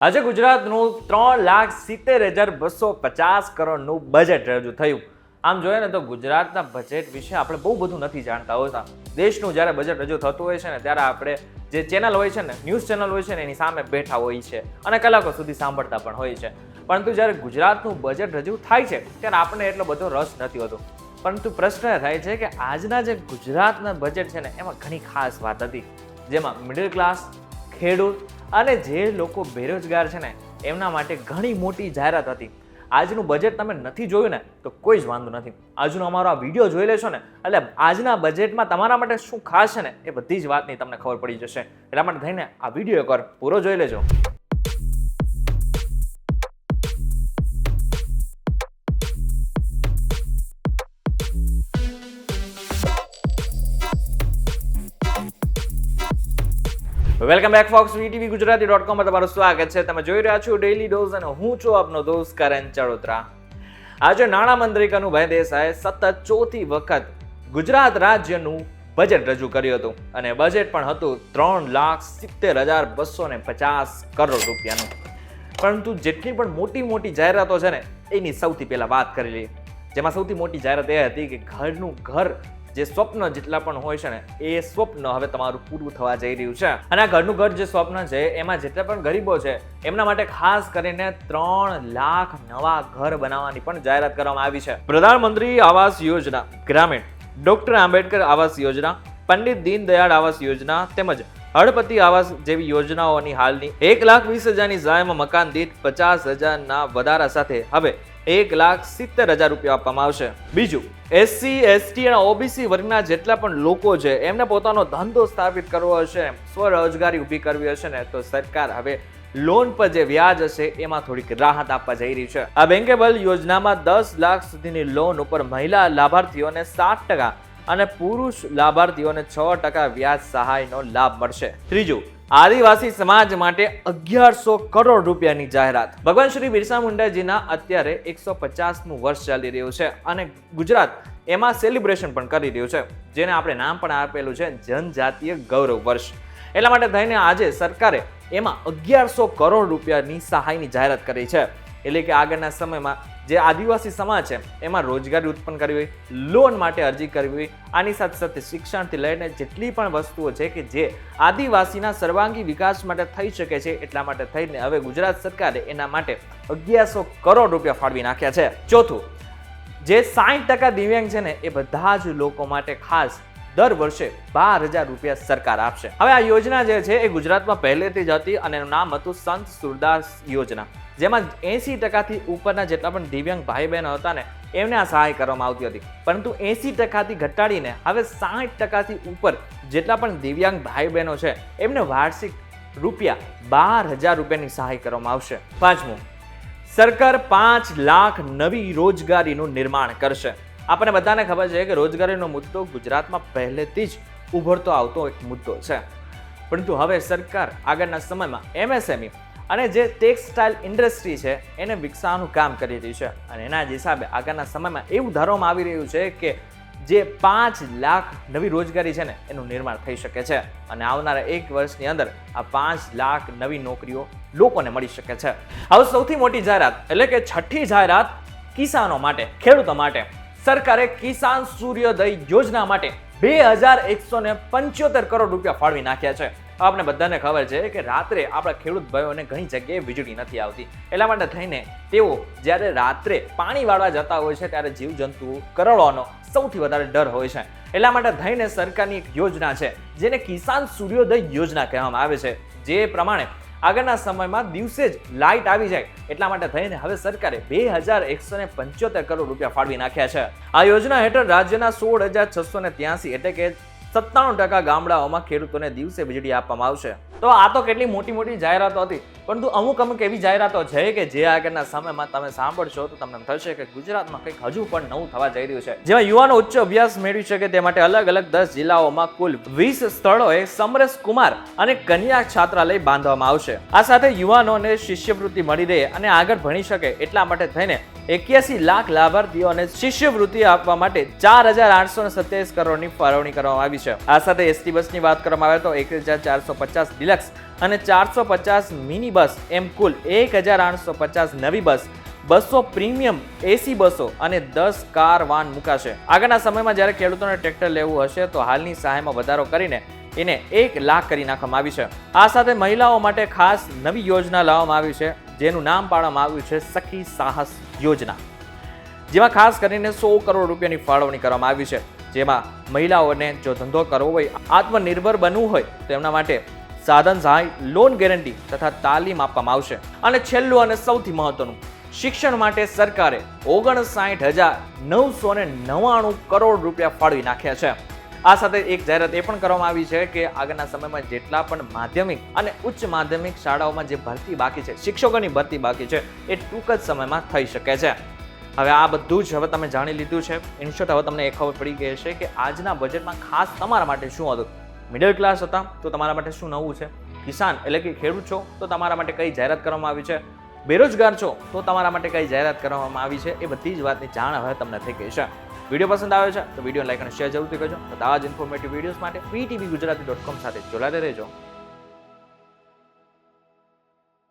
આજે ગુજરાતનું 3,70,250 કરોડનું બજેટ રજૂ થયું. આમ જોઈએ ને તો ગુજરાતના બજેટ વિશે આપણે બહુ બધું નથી જાણતા હોતા. દેશનું જ્યારે બજેટ રજૂ થતું હોય છે ને ત્યારે આપણે જે ચેનલ હોય છે ને, ન્યૂઝ ચેનલ હોય છે ને, એની સામે બેઠા હોય છે અને કલાકો સુધી સાંભળતા પણ હોય છે. પરંતુ જ્યારે ગુજરાતનું બજેટ રજૂ થાય છે ત્યારે આપણને એટલો બધો રસ નથી હોતો. પરંતુ પ્રશ્ન એ થાય છે કે આજના જે ગુજરાતના બજેટ છે ને એમાં ઘણી ખાસ વાત હતી, જેમાં મિડલ ક્લાસ, ખેડૂત અને જે લોકો બેરોજગાર છે ને એમના માટે ઘણી મોટી જાહેરાત હતી. આજનું બજેટ તમે નથી જોયું ને તો કોઈ જ વાંધો નથી. આજનો અમારો આ વિડીયો જોઈ લેશો ને એટલે આજના બજેટમાં તમારા માટે શું ખાસ છે ને એ બધી જ વાતની તમને ખબર પડી જશે. એટલા માટે થઈને આ વિડીયો એકવાર પૂરો જોઈ લેજો. વેલકમ બેક ફોક્સ વીટીવી ગુજરાતી.com માં તમારું સ્વાગત છે. તમે જોઈ રહ્યા છો ડેઈલી ડોઝ અને હું છું આપનો દોસ્ત કરણ ચડોત્રા. આજે નાણામંત્રી કનુભાઈ દેસાઈએ સતત ચોથી વખત ગુજરાત રાજ્યનું બજેટ રજૂ કર્યું હતું અને બજેટ પણ હતું 3,70,250 કરોડ રૂપિયાનું. પરંતુ જેટલી પણ મોટી જાહેરાતો છે ને એની સૌથી પહેલા વાત કરી લઈએ. જેમાં સૌથી મોટી જાહેરાત એ હતી કે ઘરનું ઘર જે સ્વપ્ન જેટલા પણ હોય છે ને એ સ્વપ્ન હવે તમારું પૂરું થવા જઈ રહ્યું છે. અને આ ઘરનું ઘર જે સ્વપ્ન છે એમાં જેટલા પણ ગરીબો છે એમના માટે ખાસ કરીને 3 લાખ નવા ઘર બનાવવાની પણ જાહેરાત કરવામાં આવી છે. પ્રધાનમંત્રી આવાસ યોજના ગ્રામીણ, ડોક્ટર આંબેડકર આવાસ યોજના, પંડિત દીનદયાળ આવાસ યોજના તેમજ હળપતિ આવાસ જેવી યોજનાઓની હાલની 1,20,000ની સહાયમાં મકાન દીઠ 50,000ના વધારા સાથે હવે 1,70,000 રૂપિયા આપવામાં આવશે. બીજું, એસસી, એસટી અને ઓબીસી વર્ગના જેટલા પણ લોકો છે એમને પોતાનો ધંધો સ્થાપિત કરવો હશે, સ્વરોજગારી ઊભી કરવી હશે ને તો સરકાર હવે લોન પર જે વ્યાજ હશે એમાં થોડીક રાહત આપવા જઈ રહી છે. આ બેન્કેબલ યોજનામાં 10 લાખ સુધીની લોન ઉપર મહિલા લાભાર્થીઓને 7% અને પુરુષ લાભાર્થીઓને 6% વ્યાજ સહાયનો લાભ મળશે. ત્રીજું, આદિવાસી સમાજ માટે 1,100 કરોડ રૂપિયાની જાહેરાત. ભગવાન શ્રી બિરસા મુંડાજીના અત્યારે 150મું વર્ષ ચાલી રહ્યું છે અને ગુજરાત એમાં સેલિબ્રેશન પણ કરી રહ્યું છે, જેને આપણે નામ પણ આપેલું છે જનજાતીય ગૌરવ વર્ષ. એટલા માટે થઈને આજે સરકારે એમાં 1,100 કરોડ રૂપિયાની સહાયની જાહેરાત કરી છે. એટલે કે આગળના સમયમાં જે આદિવાસી સમાજ છે એમાં રોજગારી ઉત્પન્ન કરવી હોય, લોન માટે અરજી કરવી હોય, આની સાથે સાથે શિક્ષણથી લઈને જેટલી પણ વસ્તુઓ છે કે જે આદિવાસીના સર્વાંગી વિકાસ માટે થઈ શકે છે એટલા માટે થઈને હવે ગુજરાત સરકારે એના માટે 1,100 કરોડ રૂપિયા ફાળવી નાખ્યા છે. ચોથું, જે 60% દિવ્યાંગ છે ને એ બધા જ લોકો માટે ખાસ દર વર્ષે 12,000 રૂપિયા સરકાર આપશે. હવે આ યોજના જે છે એ ગુજરાતમાં પહેલેથી જ હતી અને એનું નામ હતું સંત સુરદાસ યોજના, જેમાં 80%થી ઉપરના જેટલા પણ દિવ્યાંગ ભાઈ બહેનો હતા ને એમને આ સહાય કરવામાં આવતી હતી. પરંતુ 80%થી ઘટાડીને હવે 60%થી ઉપર જેટલા પણ દિવ્યાંગ ભાઈ બહેનો છે એમને વાર્ષિક રૂપિયા 12,000 રૂપિયાની સહાય કરવામાં આવશે. પાંચમું, સરકાર 5 લાખ નવી રોજગારીનું નિર્માણ કરશે. આપણને બધાને ખબર છે કે રોજગારીનો મુદ્દો ગુજરાતમાં પહેલેથી જ ઉભરતો આવતો એક મુદ્દો છે. પરંતુ હવે સરકાર આગળના સમયમાં એમએસએમઈ અને જે ટેક્સટાઇલ ઇન્ડસ્ટ્રી છે એને વિકસાવવાનું કામ કરી રહી છે અને એના જ હિસાબે આગળના સમયમાં એવું ધારવામાં આવી રહ્યું છે કે જે 5 લાખ નવી રોજગારી છે ને એનું નિર્માણ થઈ શકે છે અને આવનારા 1 વર્ષની અંદર આ 5 લાખ નવી નોકરીઓ લોકોને મળી શકે છે. હવે સૌથી મોટી જાહેરાત એટલે કે છઠ્ઠી જાહેરાત કિસાનો માટે, ખેડૂતો માટે. સરકારે કિસાન સૂર્યોદય યોજના માટે 2,175 કરોડ રૂપિયા ફાળવી નાખ્યા છે. આપણે બધાને ખબર છે કે રાત્રે આપણા ખેડૂત ભાઈઓને ઘણી જગ્યાએ વીજળી નથી આવતી. એટલા માટે થઈને તેઓ જ્યારે રાત્રે પાણી વાળવા જતા હોય છે ત્યારે જીવજંતુઓ કરડવાનો સૌથી વધારે ડર હોય છે. એટલા માટે થઈને સરકારની એક યોજના છે જેને કિસાન સૂર્યોદય યોજના કહેવામાં આવે છે, જે પ્રમાણે આગળના સમયમાં દિવસે જ લાઇટ આવી જાય એટલા માટે થઈને હવે સરકારે 2,175 કરોડ રૂપિયા ફાળવી નાખ્યા છે. આ યોજના હેઠળ રાજ્યના 16,683 એટલે કે 97% ગામડાઓમાં ખેડૂતોને દિવસે વીજળી આપવામાં આવશે. તો આ તો કેટલી મોટી જાહેરાતો હતી, પરંતુ અમુક એવી જાહેરાતો છે કે જે આગળના સમયમાં તમે સાંભળશો તો તમને થશે કે ગુજરાતમાં કંઈક હજુ પણ નવું થવા જઈ રહ્યું છે. જેમાં યુવાનો ઉચ્ચ અભ્યાસ મેળવી શકે તે માટે અલગ 10 જિલ્લાઓમાં કુલ 20 સ્થળોએ સમરસ કુમાર અને કન્યા છાત્રાલય બાંધવામાં આવશે. આ સાથે યુવાનોને શિષ્યવૃત્તિ મળી રહે અને આગળ ભણી શકે એટલા માટે થઈને 81 લાખ લાભાર્થીઓને શિષ્યવૃત્તિ આપવા માટે 4,827 કરોડની ફાળવણી કરવામાં આવી છે. આ સાથે એસટી બસની વાત કરવામાં આવે તો 1,450 ડિલક્સ અને 450 મિની બસ એમ કુલ 1,850 નવી બસ, 200 પ્રીમિયમ એસી બસો અને 10 કાર વાન મુકાશે. આગળના સમયમાં જ્યારે ખેડૂતોને ટ્રેક્ટર લેવું હશે તો હાલની સહાયમાં વધારો કરીને એને 1 લાખ કરી નાખવામાં આવી છે. આ સાથે મહિલાઓ માટે ખાસ નવી યોજના લાવવામાં આવી છે, જેનું નામ પાડવામાં આવ્યું છે સખી સાહસ યોજના, જેમાં ખાસ કરીને 100 કરોડ રૂપિયાની ફાળવણી કરવામાં આવી છે. જેમાં મહિલાઓને જો ધંધો કરવો હોય, આત્મનિર્ભર બનવું હોય તો એમના માટે સાધન સહાય, લોન ગેરંટી તથા તાલીમ આપવામાં આવશે. અને છેલ્લું અને સૌથી મહત્વનું, શિક્ષણ માટે સરકારે 59,999 કરોડ રૂપિયા ફાળવી નાખ્યા છે. આ સાથે એક જાહેરાત એ પણ કરવામાં આવી છે કે આગળના સમયમાં જેટલા પણ માધ્યમિક અને ઉચ્ચ માધ્યમિક શાળાઓમાં જે ભરતી બાકી છે, શિક્ષકોની ભરતી બાકી છે, એ ટૂંક જ સમયમાં થઈ શકે છે. હવે આ બધું જ હવે તમે જાણી લીધું છે. ઇન શોર્ટ હવે તમને એ ખબર પડી ગઈ છે કે આજના બજેટમાં ખાસ તમારા માટે શું હતું. મિડલ ક્લાસ હતા તો તમારા માટે શું નવું છે, કિસાન એટલે કે ખેડૂત છો તો તમારા માટે કઈ જાહેરાત કરવામાં આવી છે, બેરોજગાર છો તો તમારા માટે કઈ જાહેરાત કરવામાં આવી છે, એ બધી જ વાતની જાણ હવે તમને થઈ ગઈ છે. વિડીયો પસંદ આવે છે તો વિડીયો લાઈક અને શેર જરૂરથી કરજો. તો આવા જ ઇન્ફોર્મેટિવ વિડીયોઝ માટે PTVGujarati.com સાથે જોડાતા રહેજો.